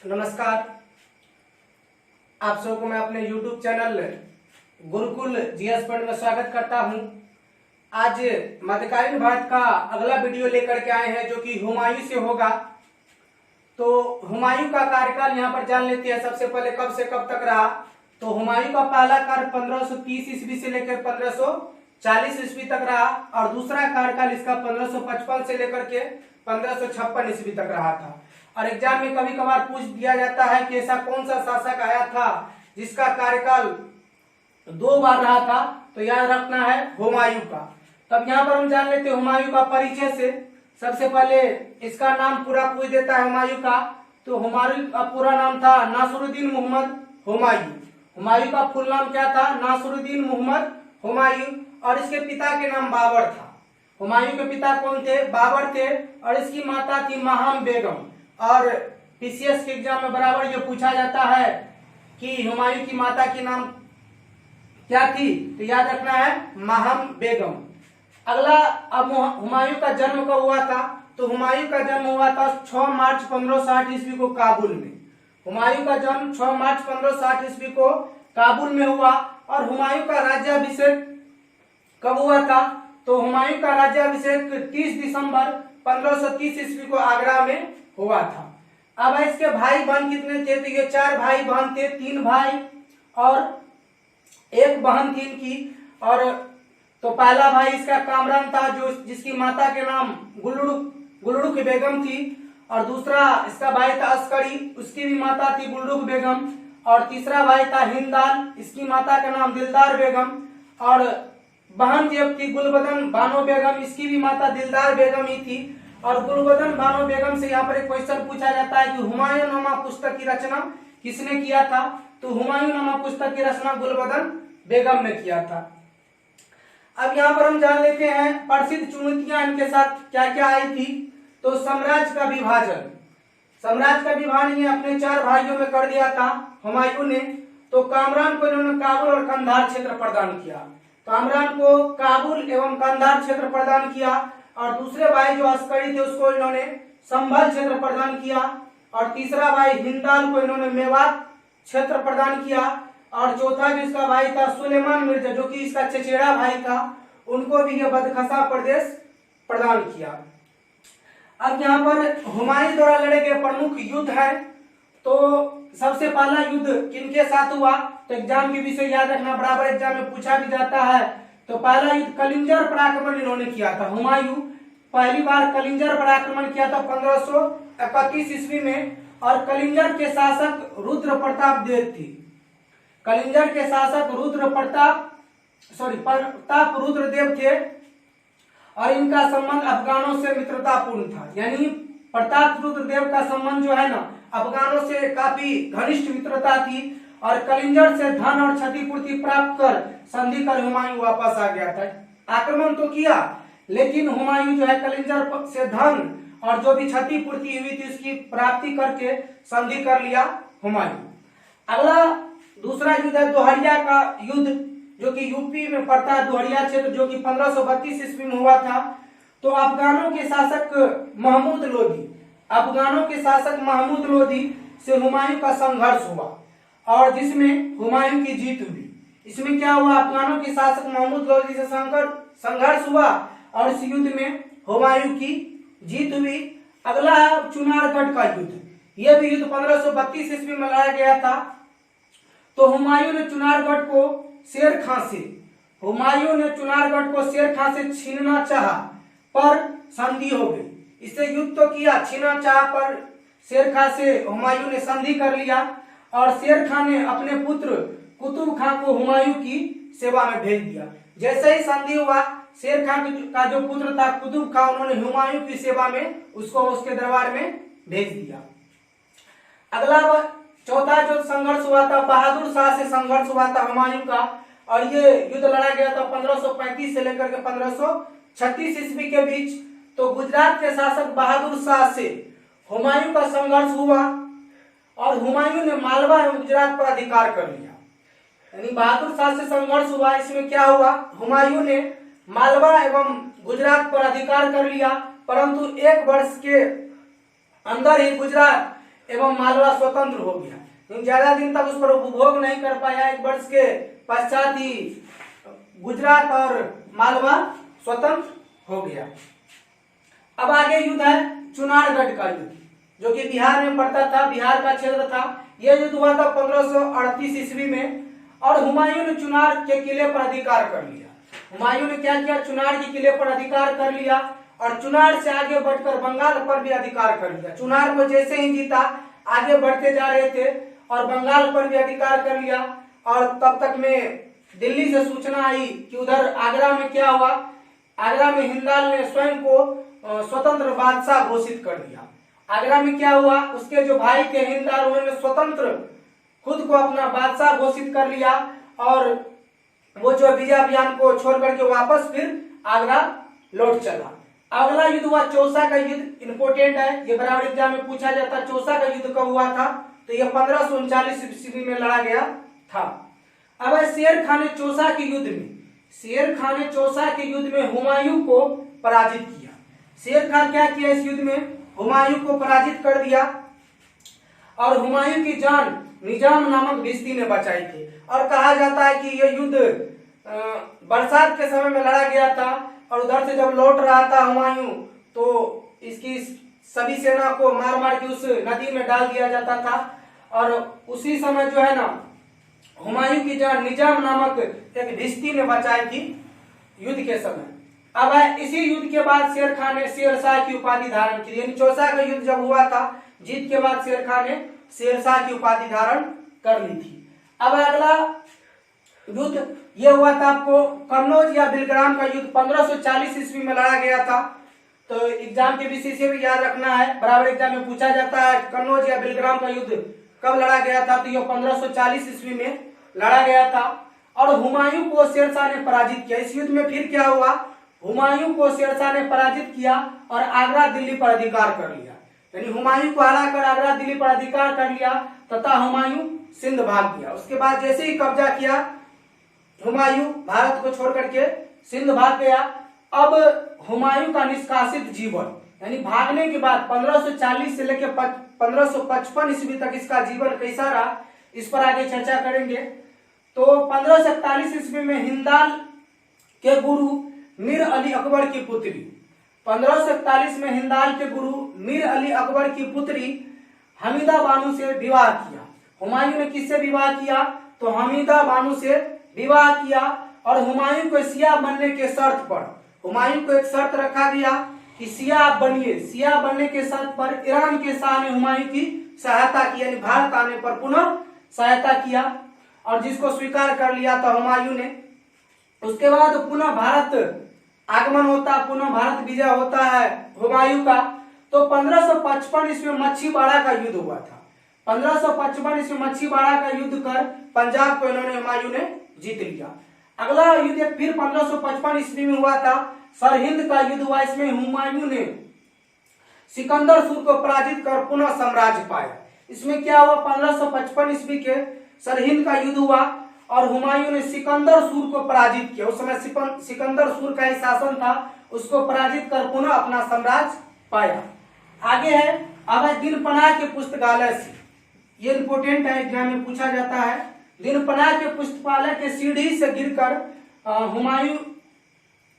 नमस्कार। आप सबको मैं अपने YouTube channel Gurukul GS point में स्वागत करता हूं। आज मध्यकालीन भारत का अगला वीडियो लेकर के आए हैं जो कि हुमायूं से होगा। तो हुमायूं का कार्यकाल यहाँ पर जान लेते हैं। सबसे पहले कब से कब तक रहा। तो हुमायूं का पहला कार्य 1530 ईस्वी से लेकर 1540 ईस्वी तक रहा और दूसरा कार्यकाल इसका 1555 से लेकर के 1556 ईस्वी तक रहा था। और एग्जाम में कभी कभार पूछ दिया जाता है कि ऐसा कौन सा शासक आया था जिसका कार्यकाल 2 बार रहा था। तो याद रखना है हुमायूं का। तब यहाँ पर हम जान लेते हैं हुमायूं का परिचय से। सबसे पहले इसका नाम पूरा पूछ देता है हुमायूं का। तो हुमायूं का पूरा नाम था नासिरुद्दीन मोहम्मद हुमायूं। हुमायूं का फुल नाम क्या था? नासिरुद्दीन मोहम्मद हुमायूं। और इसके पिता के नाम बाबर था। हुमायूं के पिता कौन थे? बाबर थे। और इसकी माता थी माहम बेगम। और पीसीएस के एग्जाम में बराबर ये पूछा जाता है कि हुमायूं की माता की नाम क्या थी। तो याद रखना है माहम बेगम। अगला, अब हुमायूं का जन्म कब हुआ था? तो हुमायूं का जन्म हुआ था 6 मार्च 1560 ईस्वी को काबुल में। हुमायूं का जन्म 6 मार्च 1560 ईस्वी को काबुल में हुआ। और हुमायूं का राज्याभिषेक कब हुआ था? तो हुमायूं का राज्याभिषेक 30 दिसंबर 1530 ईस्वी को आगरा में हुआ था। अब इसके भाई बहन कितने थे? तो ये 4 भाई बहन थे, 3 भाई और 1 बहन थी इनकी। और तो पहला भाई इसका कामरान था जो जिसकी माता के नाम गुलरुख बेगम थी। और दूसरा इसका भाई था अस्करी, उसकी भी माता थी गुलरुख बेगम। और तीसरा भाई था हिंदाल, इसकी माता का नाम दिलदार बेगम। और बहन जो थी गुलबदन बानो बेगम, इसकी भी माता दिलदार बेगम ही थी। और गुलबदन बानो बेगम से यहाँ पर एक क्वेश्चन पूछा जाता है कि हुमायूंनामा पुस्तक की रचना किसने किया था? तो हुमायूंनामा पुस्तक की रचना गुलबदन बेगम ने किया था। अब यहाँ पर हम जान लेते हैं प्रसिद्ध चुनौतियां इनके साथ क्या क्या आई थी। तो साम्राज्य का विभाजन। साम्राज्य का विभाजन ये अपने 4 भाइयों में कर दिया था हुमायूं ने। तो कामरान को इन्होंने काबुल और कंधार क्षेत्र प्रदान किया। कामरान को काबुल एवं कंधार क्षेत्र प्रदान किया। और दूसरे भाई जो अस्करी थे उसको इन्होंने संभल क्षेत्र प्रदान किया। और तीसरा भाई हिंदाल को इन्होंने मेवात क्षेत्र प्रदान किया। और चौथा जिसका भाई था सुलेमान मिर्जा जो कि इसका चचेरा भाई था, उनको भी यह बदखसा प्रदेश प्रदान किया। अब यहाँ पर हुमायूं द्वारा लड़े गए प्रमुख युद्ध है। तो सबसे पहला युद्ध किनके साथ हुआ? तो एग्जाम के विषय याद रखना, बराबर एग्जाम में पूछा भी जाता है। तो पहला युद्ध कलिंजर पर आक्रमण इन्होंने किया था। हुमायूं पहली बार कलिंजर पर आक्रमण किया था 1531 ईस्वी में। और कलिंजर के शासक रुद्र प्रताप देव थी। कलिंजर के शासक प्रताप रुद्र देव थे। और इनका संबंध अफगानों से मित्रतापूर्ण था। यानी प्रताप रुद्र देव का संबंध जो है ना, अफगानों से काफी घनिष्ठ मित्रता थी। और कलिंजर से धन और क्षतिपूर्ति प्राप्त कर संधि कर हुमायूं वापस आ गया था। आक्रमण तो किया लेकिन हुमायूं जो है कलिंजर से धन और जो भी क्षतिपूर्ति हुई थी उसकी प्राप्ति करके संधि कर लिया हुमायूं। अगला दूसरा युद्ध है दोहरिया का युद्ध जो कि यूपी में पड़ता है। दोहरिया क्षेत्र जो कि 1532 ईस्वी में हुआ था। तो अफगानों के शासक महमूद लोदी से हुमायूं का संघर्ष हुआ और जिसमें हुमायूं की जीत हुई। इसमें क्या हुआ? अफगानों के शासक महमूद लोदी से संघर्ष हुआ और इस युद्ध में हुमायूं की जीत हुई। अगला है चुनारगढ़ का युद्ध। यह भी युद्ध 1532 ईस्वी में लड़ा गया था। तो हुमायूं ने चुनारगढ़ को शेर खां से छीनना चाहा पर संधि हो गई। इससे युद्ध तो किया, छीनना चाहा पर शेर खां से हुमायूं ने संधि कर लिया। और शेर खां ने अपने पुत्र कुतुब खां को हुमायूं की सेवा में भेज दिया। जैसे ही संधि हुआ, शेर खां का जो पुत्र था कुतुब खां, उन्होंने हुमायूं की सेवा में उसको उसके दरबार में भेज दिया। अगला चौथा जो संघर्ष हुआ था बहादुर शाह से संघर्ष हुआ था हुमायूं का। और ये युद्ध लड़ा गया था 1535 से लेकर के 1536 ईस्वी के बीच। तो गुजरात के शासक बहादुर शाह से हुमायूं का संघर्ष हुआ और हुमायूं ने मालवा एवं गुजरात पर अधिकार कर लिया। यानी बहादुर शाह से संघर्ष हुआ। इसमें क्या हुआ? हुमायूं ने मालवा एवं गुजरात पर अधिकार कर लिया, परंतु 1 वर्ष के अंदर ही गुजरात एवं मालवा स्वतंत्र हो गया, लेकिन ज्यादा दिन तक उस पर उपभोग नहीं कर पाया। 1 वर्ष के पश्चात ही गुजरात और मालवा स्वतंत्र हो गया। अब आगे युद्ध है चुनारगढ़ का युद्ध, जो कि बिहार में पड़ता था, बिहार का क्षेत्र था। यह युद्ध हुआ था 1538 ईस्वी में और हुमायूं ने चुनार के किले पर अधिकार कर लिया। हुमायूं ने क्या किया, चुनार के किले पर अधिकार कर लिया और चुनार से आगे बढ़कर बंगाल पर भी अधिकार कर लिया। चुनार को जैसे ही जीता आगे बढ़ते जा रहे थे और बंगाल पर भी अधिकार कर लिया। और तब तक में दिल्ली से सूचना आई कि उधर आगरा में क्या हुआ, आगरा में हिंदलाल ने स्वयं को स्वतंत्र बादशाह घोषित कर दिया। आगरा में क्या हुआ, उसके जो भाई थे हिंदलाल, उन्होंने स्वतंत्र खुद को अपना बादशाह घोषित कर लिया और वो जो विजय अभियान को छोड़ करके वापस फिर आगरा लौट चला। अगला युद्ध हुआ चौसा का युद्ध, इंपोर्टेंट है, ये बराबर एग्जाम में पूछा जाता है। चौसा का युद्ध कब हुआ था, तो ये 1539 ईस्वी में लड़ा गया था। अब शेर खान ने चौसा के युद्ध में, शेर खान ने चौसा के युद्ध में हुमायूं को पराजित किया। शेर खान क्या किया इस युद्ध में, हुमायूं को पराजित कर दिया और हुमायूं की जान निजाम नामक भिश्ती ने बचाई थी। और कहा जाता है कि यह युद्ध बरसात के समय में लड़ा गया था और उधर से जब लौट रहा था हुमायूं तो इसकी सभी सेना को मार मार के उस नदी में डाल दिया जाता था। और उसी समय जो है ना हुमायूं की जान निजाम नामक एक भिश्ती ने बचाई थी युद्ध के समय। अब इसी युद्ध के बाद शेर खान ने शेरशाह की उपाधि धारण की, यानी चौसा का युद्ध जब हुआ था, जीत के बाद शेर खान ने शेरशाह की उपाधि धारण कर ली थी। अब अगला युद्ध ये हुआ था आपको कन्नौज या बिलग्राम का युद्ध 1540 ईस्वी में लड़ा गया था। तो एग्जाम के विषय से भी याद रखना है, बराबर एग्जाम में पूछा जाता है कन्नौज या बिलग्राम का युद्ध कब लड़ा गया था, तो यह 1540 ईस्वी में लड़ा गया था और हुमायूं को शेरशाह ने पराजित किया। इस युद्ध में फिर क्या हुआ, हुमायूं को शेरशाह ने पराजित किया और आगरा दिल्ली पर अधिकार कर लिया, यानी हुमायूं को हराकर आगरा दिल्ली पर अधिकार कर लिया तथा हुमायूं सिंध भाग गया। उसके बाद जैसे ही कब्जा किया हुमायूं भारत को छोड़ करके सिंध भाग गया। अब हुमायूं का निष्कासित जीवन, यानी भागने के बाद 1540 से लेकर 1555 ईस्वी तक इसका जीवन कैसा रहा, इस पर आगे चर्चा करेंगे। तो 1541 ईस्वी में हिंदलाल के गुरु मीर अली अकबर की पुत्री, 1541 में हिंदलाल के गुरु मीर अली अकबर की पुत्री हमीदा बानो से विवाह किया। हुमायूं ने किससे विवाह किया, तो हमीदा बानो से विवाह किया और हुमायूं को सिया बनने के शर्त पर, हुमायूं को एक शर्त रखा गया कि सिया आप बनिए। सिया बनने के शर्त पर ईरान के शाह ने हुमायूं की सहायता की, यानी भारत आने पर पुनः सहायता किया और जिसको स्वीकार कर लिया था हुमायूं ने। उसके बाद पुनः भारत आगमन होता, पुनः भारत विजय होता है हुमायूं का। तो 1555 ईस्वी में मच्छीबाड़ा का युद्ध हुआ था। 1555 ईस्वी में मच्छीबाड़ा का युद्ध कर पंजाब को इन्होंने हुमायूं ने जीत लिया। अगला युद्ध फिर 1555 ईस्वी में हुआ था, सरहिंद का युद्ध हुआ। इसमें हुमायूं ने सिकंदर सूर को पराजित कर पुनः साम्राज्य पाया। इसमें क्या हुआ, 1555 ईस्वी के सरहिंद का युद्ध हुआ और हुमायूं ने सिकंदर सूर को पराजित किया। उस समय सिकंदर सूर का ही शासन था, उसको पराजित कर पुनः अपना साम्राज्य पाया। आगे है अब दिनपनाह के पुस्तकालय से, ये इंपोर्टेंट है, एग्जाम में पूछा जाता है। दिनपनाह के पुस्तकालय के सीढ़ी से गिरकर हुमायूं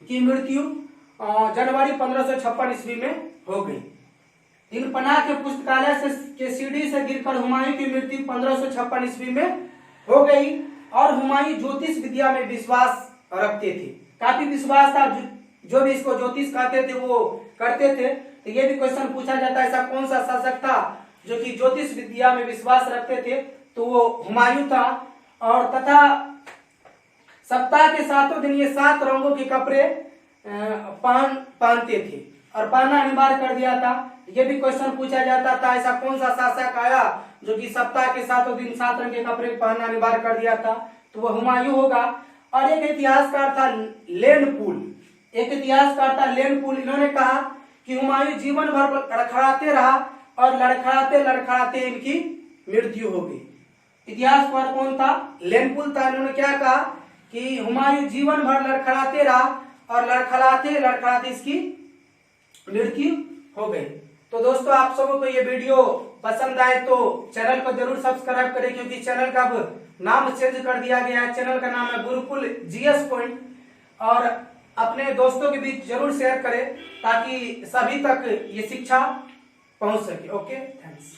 की मृत्यु जनवरी 1556 ईस्वी में हो गई। दिनपनाह के पुस्तकालय के सीढ़ी से गिरकर हुमायूं की मृत्यु 1556 ईस्वी में हो गई और हुमायूं ज्योतिष विद्या में विश्वास रखते थे, काफी विश्वास था, जो भी इसको ज्योतिष कहते थे वो करते थे। तो ये भी क्वेश्चन पूछा जाता है ऐसा कौन सा शासक था जो कि ज्योतिष विद्या में विश्वास रखते थे, तो वो हुमायूं था। और तथा सप्ताह के 7 दिन ये 7 रंगों के कपड़े पहनते थे और पहनना अनिवार्य कर दिया था। ये भी क्वेश्चन पूछा जाता था ऐसा कौन सा शासक आया जो कि सप्ताह के 7 दिन 7 रंग के कपड़े पहनना अनिवार्य कर दिया था, तो वह हुमायूं होगा। और एक इतिहासकार था लेनपुल, एक इतिहासकार था लेनपुल, इन्होंने कहा कि हुमायूं जीवन भर लड़खड़ाते रहा और लड़खड़ाते लड़खड़ाते इनकी मृत्यु हो गई। इतिहासकार कौन था, लेनपुल था। इन्होंने क्या कहा कि हुमायूं जीवन भर लड़खड़ाते रहा और लड़खड़ाते लड़खड़ाते इसकी मृत्यु हो गई। तो दोस्तों आप सबों को ये वीडियो पसंद आए तो चैनल को जरूर सब्सक्राइब करें, क्योंकि चैनल का अब नाम चेंज कर दिया गया है। चैनल का नाम है गुरुकुल जीएस पॉइंट। और अपने दोस्तों के बीच जरूर शेयर करें ताकि सभी तक ये शिक्षा पहुंच सके। Okay, thanks.